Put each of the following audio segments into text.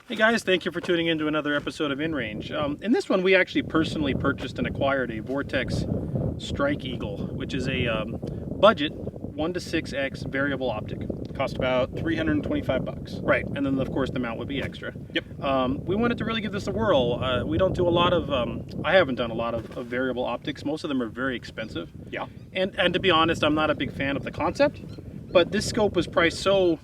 Hey guys, thank you for tuning in to another episode of In Range. In this one, we actually personally purchased and acquired a Vortex Strike Eagle, which is a budget 1 to 6x variable optic. Cost about $325. Right, and then of course the mount would be extra. Yep. We wanted to really give this a whirl. We don't do a lot of, I haven't done a lot of variable optics. Most of them are very expensive. Yeah. And to be honest, I'm not a big fan of the concept, but this scope was priced so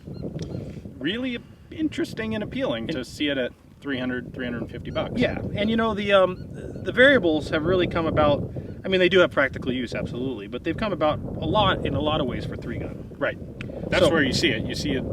Really interesting and appealing to see it at $350. Yeah, and you know the variables have really come about. I mean, they do have practical use, absolutely, but they've come about in a lot of ways for 3-gun. Right. That's where you see it. You see it,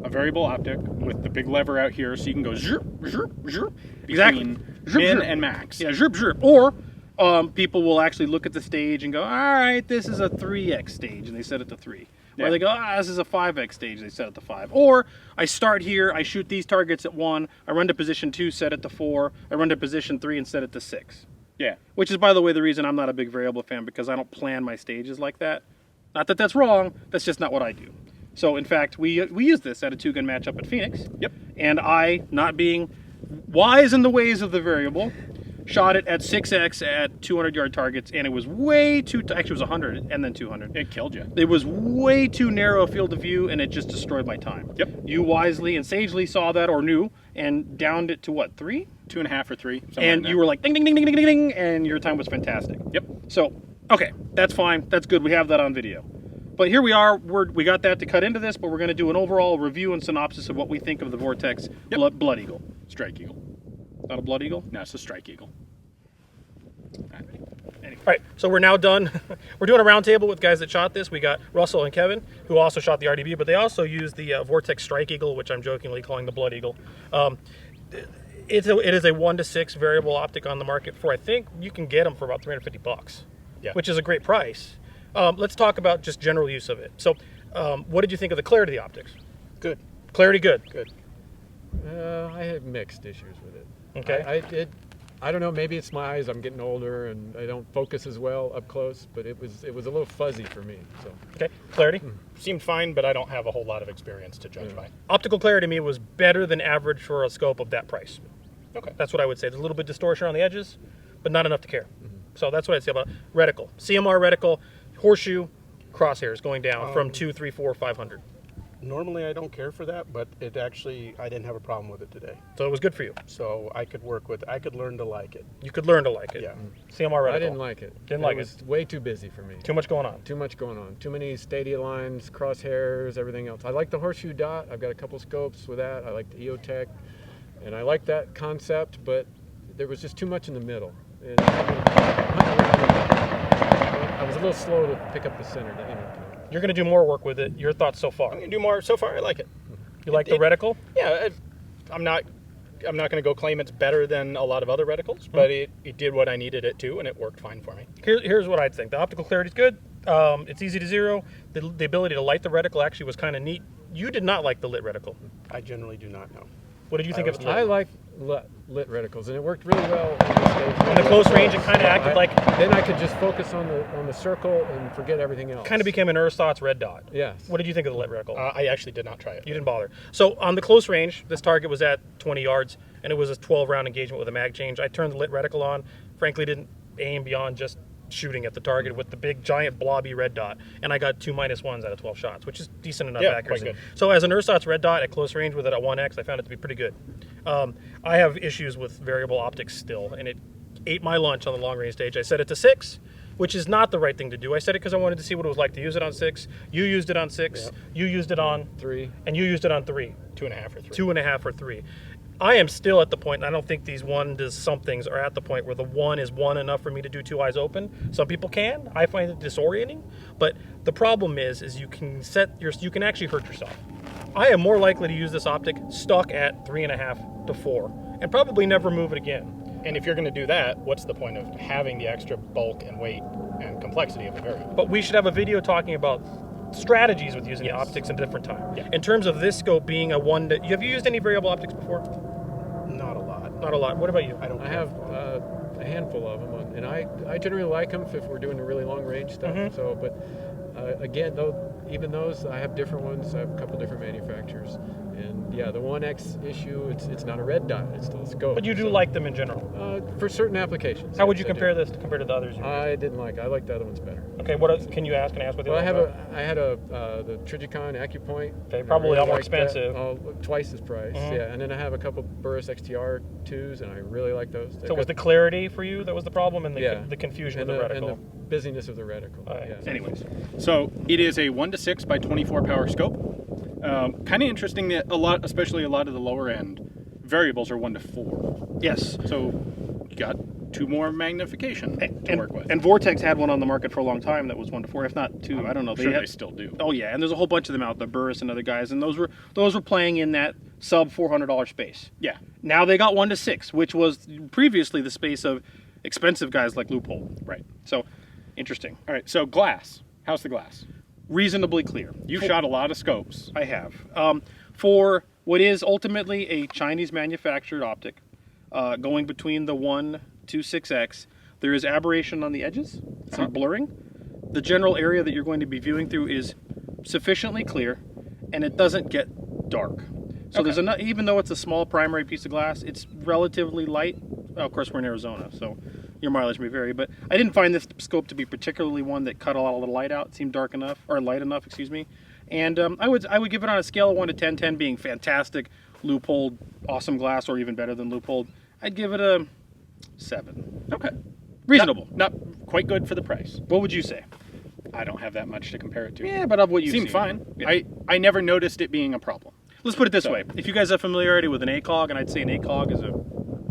a variable optic with the big lever out here, so you can go zhirp, zhirp, zhirp Exactly. between Zhirp, min zhirp. and max. Yeah, zhirp, zhirp. Or people will actually look at the stage and go, all right, this is a 3x stage, and they set it to 3. Yeah. Or they go, this is a 5x stage, they set it to 5. Or I start here, I shoot these targets at 1, I run to position 2, set it to 4, I run to position 3 and set it to 6. Yeah. Which is, by the way, the reason I'm not a big variable fan, because I don't plan my stages like that. Not that that's wrong, that's just not what I do. So, in fact, we used this at a 2-gun matchup at Phoenix. Yep. And I, not being wise in the ways of the variable, shot it at 6x at 200-yard targets, and it was way too, actually it was 100 and then 200. It killed you. It was way too narrow a field of view, and it just destroyed my time. Yep. You wisely and sagely saw that, or knew, and downed it to what, 3? 2.5 or 3. And you were like, ding, ding, ding, ding, ding, ding, ding, and your time was fantastic. Yep. So, okay, that's fine. That's good. We have that on video. But here we are. We got that to cut into this, but we're going to do an overall review and synopsis of what we think of the Vortex Blood Eagle. Strike Eagle. Not a Blood Eagle? No, it's a Strike Eagle. Anyway. All right, so we're now done. We're doing a roundtable with guys that shot this. We got Russell and Kevin, who also shot the RDB, but they also used the Vortex Strike Eagle, which I'm jokingly calling the Blood Eagle. It is a 1 to 6 variable optic on the market for, I think you can get them for about $350, Yeah. which is a great price. Let's talk about just general use of it. So, what did you think of the clarity of the optics? Good. Clarity, good. Good. I have mixed issues with it. Okay. I don't know. Maybe it's my eyes. I'm getting older, and I don't focus as well up close. But it was a little fuzzy for me. So Okay. Clarity. Seemed fine, but I don't have a whole lot of experience to judge by. Optical clarity to me was better than average for a scope of that price. Okay. That's what I would say. There's a little bit of distortion on the edges, but not enough to care. So that's what I'd say about reticle. CMR reticle, horseshoe, crosshairs going down from 2, 3, 4, 500. Normally I don't care for that, but it actually, I didn't have a problem with it today. So it was good for you. So I could work with, I could learn to like it. You could learn to like it. Yeah. CMR reticle. I didn't like it. Didn't like it. it. Was way too busy for me. Too much going on. Too much going on. Too many stadia lines, crosshairs, everything else. I like the horseshoe dot. I've got a couple scopes with that. I like the EOTech, and I like that concept, but there was just too much in the middle. And I was a little slow to pick up the center. You're going to do more work with it. Your thoughts so far? I'm going to do more. So far I like it. You like the reticle? Yeah, I'm not going to go claim it's better than a lot of other reticles, but it did what I needed it to, and it worked fine for me. Here's what I'd think. The optical clarity is good. It's easy to zero. The ability to light the reticle actually was kind of neat. You did not like the lit reticle. I generally do not know. What did you think of it? I like lit reticles, and it worked really well on the stage. On the close range, it kind of acted like... Then I could just focus on the circle and forget everything else. Kind of became an ersatz red dot. Yes. What did you think of the lit reticle? I actually did not try it. You didn't bother. So on the close range, this target was at 20 yards, and it was a 12-round engagement with a mag change. I turned the lit reticle on. Frankly, didn't aim beyond just shooting at the target with the big, giant, blobby red dot, and I got 2 -1s out of 12 shots, which is decent enough accuracy. Quite good. So as an ersatz red dot at close range with it at 1x, I found it to be pretty good. I have issues with variable optics still, and it ate my lunch on the long range stage. I set it to 6, which is not the right thing to do. I set it because I wanted to see what it was like to use it on 6. You used it on 6. Yep. You used it on 3. and you used it on 3. 2.5 or 3. 2.5 or 3. I am still at the point, and I don't think these 1 to somethings are at the point where the 1 is 1 enough for me to do 2 eyes open. Some people can. I find it disorienting. But the problem is you can you can actually hurt yourself. I am more likely to use this optic stuck at 3.5 to 4, and probably never move it again. And if you're going to do that, what's the point of having the extra bulk and weight and complexity of the variable? But we should have a video talking about strategies with using the optics at a different time. Yeah. In terms of this scope being a 1 to... Have you used any variable optics before? Not a lot. Not a lot. What about you? I don't. I have a handful of them, and I generally like them if we're doing really long range stuff. Mhm. So, but Again, though, even those, I have different ones. I have a couple different manufacturers. And yeah, the 1X issue, it's not a red dot, it's still a scope. But you do so, like them in general. for certain applications. How would yes, you I do. compare this compared to the others? I didn't like. I like the other ones better. Okay, what else, can I ask what the Well, other ones I had the Trigicon AcuPoint. Okay, I probably a lot more liked that. expensive. Oh, twice his price. Mhm. Yeah, and then I have a couple Burris XTR 2s, and I really like those. So was the clarity for you that was the problem, and the, Yeah. the confusion and of the and reticle? the busyness of the reticle. All right. Yeah. Anyways, so it is a 1 to 6 by 24 power scope. Kind of interesting that especially a lot of the lower end variables are 1 to 4. Yes. So you got 2 more magnification to work with. And Vortex had one on the market for a long time that was 1 to 4, if not 2. I don't know. I'm sure had- they still do. Oh yeah, and there's a whole bunch of them out there, Burris and other guys, and those were playing in that sub $400 space. Yeah. Now they got 1 to 6, which was previously the space of expensive guys like Loophole. Right. So, interesting. All right. So glass. How's the glass? Reasonably clear. You've shot a lot of scopes. I have. For what is ultimately a Chinese manufactured optic, going between the 1 to 6X, there is aberration on the edges, some blurring. The general area that you're going to be viewing through is sufficiently clear, and it doesn't get dark. So there's enough, even though it's a small primary piece of glass, it's relatively light. Well, of course, we're in Arizona, so your mileage may vary, but I didn't find this scope to be particularly one that cut a lot of the light out. It seemed dark enough, or light enough, excuse me. And I would give it on a scale of 1 to 10, 10 being fantastic, loophole, awesome glass, or even better than loophole. I'd give it a 7. Okay. Reasonable. Not quite good for the price. What would you say? I don't have that much to compare it to. Yeah, but of what you've Seemed seen. fine. Yeah. I never noticed it being a problem. Let's put it this So- way. If you guys have familiarity with an ACOG, and I'd say an ACOG is a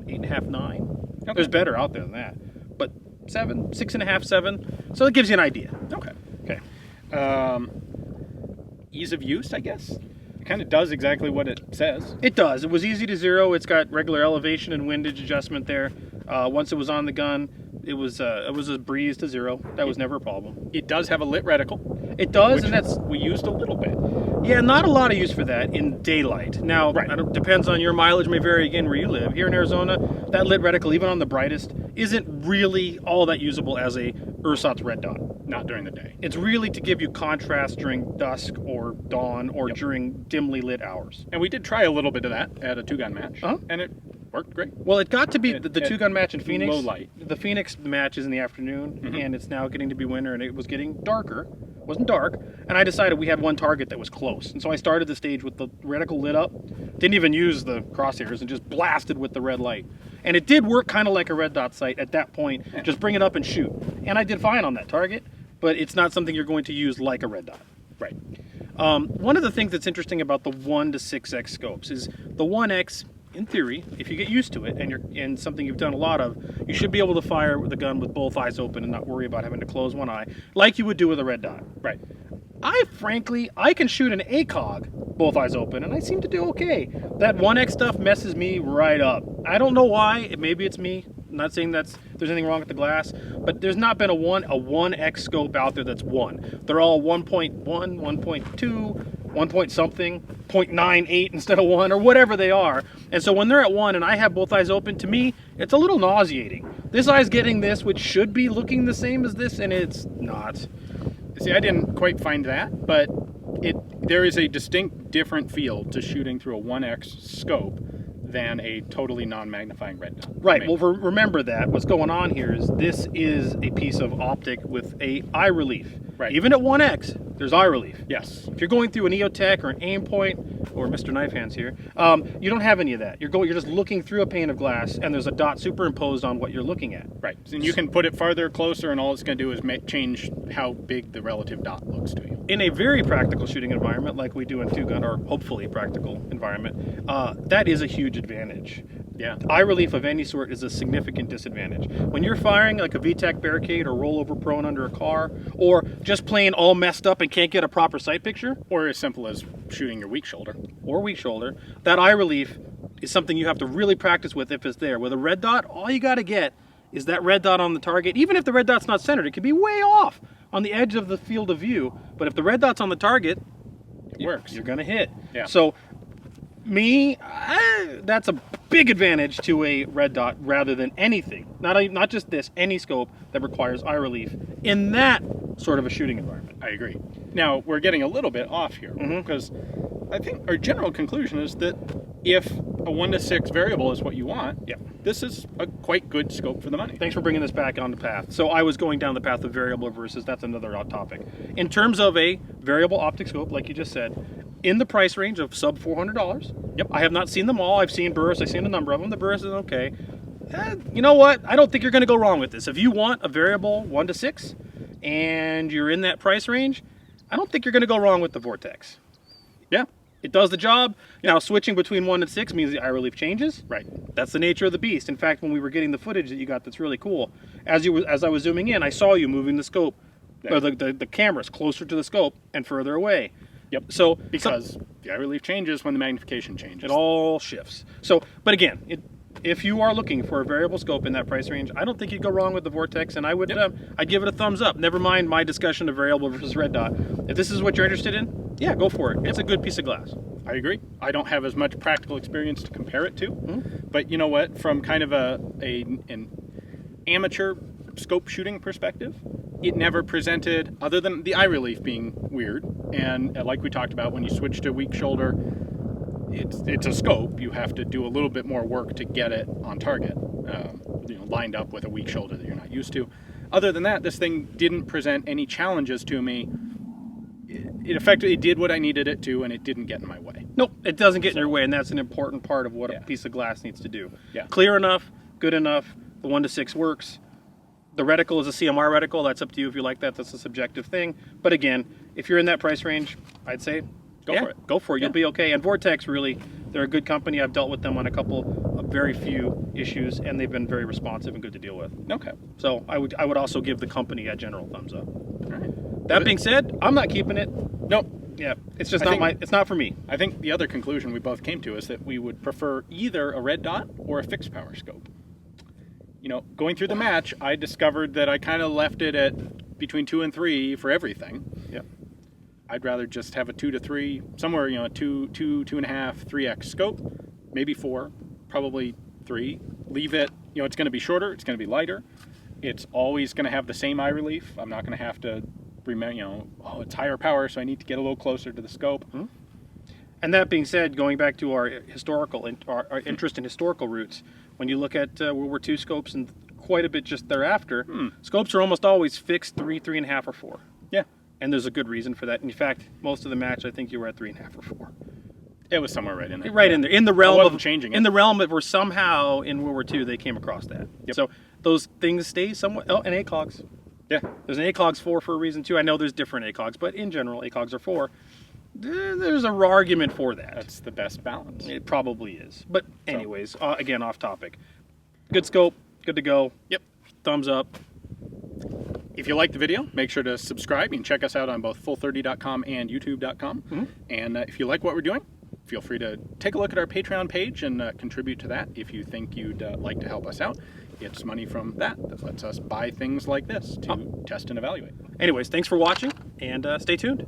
8.5, 9. Okay. There's better out there than that. But 7, 6.5, 7. So it gives you an idea. Okay. Okay. Ease of use, I guess. It kind of does exactly what it says. It does. It was easy to zero. It's got regular elevation and windage adjustment there. Once it was on the gun, it was a breeze to zero. That was never a problem. It does have a lit reticle, It does, which and that's we used a little bit. yeah, not a lot of use for that in daylight. Now, Right. Depends on your mileage, may vary again where you live. Here in Arizona, that lit reticle, even on the brightest, isn't really all that usable as a ersatz red dot. Not during the day. It's really to give you contrast during dusk or dawn or Yep. during dimly lit hours. And we did try a little bit of that at a 2-gun match, Uh-huh. and it worked great. Well, it got to be At- the at two-gun match in Phoenix. low light. The Phoenix match is in the afternoon, Mhm. and it's now getting to be winter, and it was getting darker. It wasn't dark, and I decided we had one target that was close. And so I started the stage with the reticle lit up, didn't even use the crosshairs, and just blasted with the red light. And it did work kind of like a red dot sight at that point. Yeah. Just bring it up and shoot. And I did fine on that target, but it's not something you're going to use like a red dot. Right. One of the things that's interesting about the 1 to 6X scopes is the 1X, in theory, if you get used to it and you're in something you've done a lot of, you should be able to fire the gun with both eyes open and not worry about having to close one eye, like you would do with a red dot. Right. I can shoot an ACOG both eyes open, and I seem to do okay. That 1X stuff messes me right up. I don't know why. Maybe it's me. I'm not saying there's anything wrong with the glass, but there's not been a 1X scope out there that's 1. They're all 1.1, 1.2, 1 point something, 0.98 instead of 1, or whatever they are. And so when they're at 1 and I have both eyes open, to me, it's a little nauseating. This eye's getting this, which should be looking the same as this, and it's not. See, I didn't quite find that, but there is a distinct different feel to shooting through a 1X scope than a totally non-magnifying red dot. Right. I mean, Well, remember that what's going on here is this is a piece of optic with a eye relief. Right. Even at 1X, there's eye relief. yes. If you're going through an EOTech or an aim point, or Mr. Knife Hands here, you don't have any of that. You're just looking through a pane of glass, and there's a dot superimposed on what you're looking at. Right. And you can put it farther, closer, and all it's going to do is change how big the relative dot looks to you. In a very practical shooting environment, like we do in 2-gun, or hopefully practical environment, that is a huge advantage. Yeah. Eye relief of any sort is a significant disadvantage. When you're firing like a VTAC barricade or rollover prone under a car, or just plain all messed up and can't get a proper sight picture, Or as simple as shooting your weak shoulder. or weak shoulder, that eye relief is something you have to really practice with if it's there. With a red dot, all you got to get is that red dot on the target. Even if the red dot's not centered, it could be way off on the edge of the field of view. But if the red dot's on the target, It works. you're going to hit. Yeah. So, that's a big advantage to a red dot rather than anything. Not just this, any scope that requires eye relief in that sort of a shooting environment. I agree. Now, we're getting a little bit off here because I think our general conclusion is that if a 1 to 6 variable is what you want, this is a quite good scope for the money. Thanks for bringing this back on the path. So I was going down the path of variable versus, that's another hot topic. In terms of a variable optic scope, like you just said, in the price range of sub $400. Yep. I have not seen them all. I've seen Burris. I've seen a number of them. The Burris is okay. You know what? I don't think you're going to go wrong with this. If you want a variable 1 to 6 and you're in that price range, I don't think you're going to go wrong with the Vortex. Yeah. It does the job. Now, switching between 1 and 6 means the eye relief changes. Right. That's the nature of the beast. In fact, when we were getting the footage that you got, that's really cool. As I was zooming in, I saw you moving the scope, or the cameras closer to the scope and further away. Yep. So because the eye relief changes when the magnification changes. It all shifts. So, but again, if you are looking for a variable scope in that price range, I don't think you'd go wrong with the Vortex, and I would, I'd give it a thumbs up. Never mind my discussion of variable versus red dot. If this is what you're interested in, yeah, go for it. It's a good piece of glass. I agree. I don't have as much practical experience to compare it to, but you know what? From kind of an amateur scope shooting perspective, it never presented, other than the eye relief being weird, and like we talked about, when you switch to weak shoulder, it's a scope. You have to do a little bit more work to get it on target, lined up with a weak shoulder that you're not used to. Other than that, this thing didn't present any challenges to me. It effectively did what I needed it to, and it didn't get in my way. Nope, it doesn't get in your way, and that's an important part of what a piece of glass needs to do. Yeah. Clear enough, good enough, the 1 to 6 works. The reticle is a CMR reticle. That's up to you if you like that. That's a subjective thing. But again, if you're in that price range, I'd say Go for it. Go for it. You'll be okay. And Vortex, really, they're a good company. I've dealt with them on a couple of very few issues, and they've been very responsive and good to deal with. Okay. So I would also give the company a general thumbs up. All right. That being said, I'm not keeping it. Nope. Yeah, it's just it's not for me. I think the other conclusion we both came to is that we would prefer either a red dot or a fixed power scope. Going through the match, I discovered that I kind of left it at between 2 and 3 for everything. Yeah. I'd rather just have a 2 to 3, somewhere, a 2, 2.5, 3x scope, maybe 4, probably 3. Leave it, it's going to be shorter, it's going to be lighter. It's always going to have the same eye relief. I'm not going to have to remember, it's higher power, so I need to get a little closer to the scope. Mm-hmm. And that being said, going back to our interest in historical roots, when you look at World War II scopes and quite a bit just thereafter, scopes are almost always fixed 3, 3.5, or 4. Yeah. And there's a good reason for that. In fact, most of the match, I think you were at 3.5 or 4. It was somewhere right in there. Right in there, in the realm of changing it. In the realm of where somehow in World War II they came across that. Yep. So those things stay somewhat. Oh, and ACOGs. Yeah. There's an ACOGs 4 for a reason too. I know there's different ACOGs, but in general, ACOGs are 4. There's an argument for that. That's the best balance. It probably is. But anyways, again, off topic. Good scope, good to go. Yep. Thumbs up. If you like the video, make sure to subscribe. You can check us out on both full30.com and youtube.com. And if you like what we're doing, feel free to take a look at our Patreon page and contribute to that if you think you'd like to help us out. It's money from that lets us buy things like this to test and evaluate. Anyways, thanks for watching, and stay tuned.